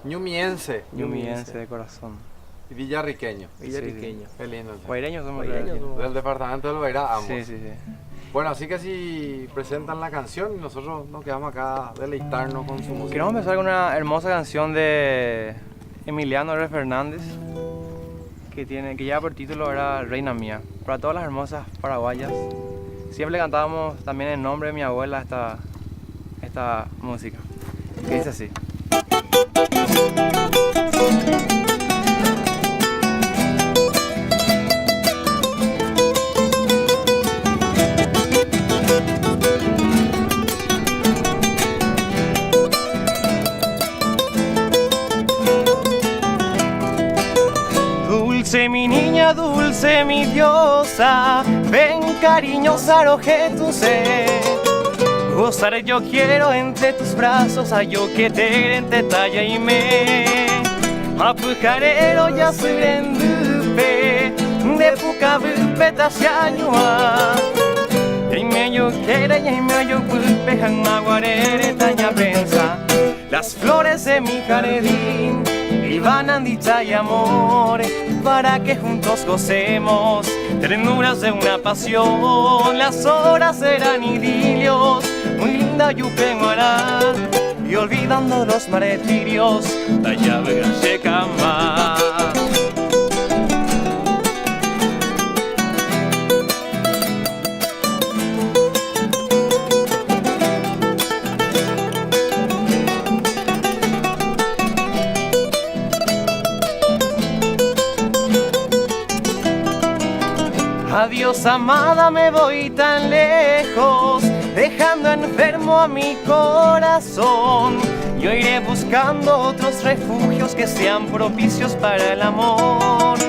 Ñumiense ñumiense de corazón. y villarriqueño. Villarriqueño. Qué lindo. Che. Guaireños somos. Guaireños somos. Del departamento del Beirá, ambos. Sí, sí, sí. Bueno, así que si presentan la canción y nosotros nos quedamos acá a deleitarnos con su música. Queremos empezar con una hermosa canción de Emiliano R. Fernández que lleva por título era Reina Mía. Para todas las hermosas paraguayas. Siempre cantábamos también en nombre de mi abuela esta música. Que dice así. Dulce mi niña, dulce mi diosa, ven cariñosa roje tu ser. Gozar yo quiero entre tus brazos, a yo que te talla y me. Apucarero ya soy rendupe, de puca bupe tasyanyua. Y me yo quiere y me yo pupe janmaguarere taña prensa. Las flores de mi jardín iban dicha y amor, para que juntos gocemos ternuras de una pasión. Las horas serán idilios, muy linda yupenguará, y olvidando los martirios, tallabra se cama. Adiós amada, me voy tan lejos, dejando enfermo a mi corazón. Yo iré buscando otros refugios que sean propicios para el amor.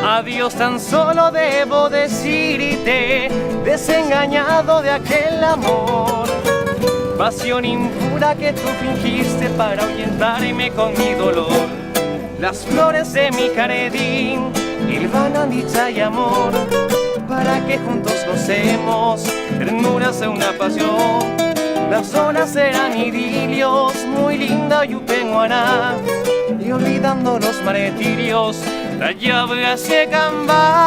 Adiós, tan solo debo decirte, desengañado de aquel amor. Pasión impura que tú fingiste para ahuyentarme con mi dolor. Las flores de mi jardín hilvanan dicha y amor, para que juntos gocemos ternuras de una pasión. Las horas serán idilios, muy linda yupenguará, y olvidando los martirios, la llave se camba.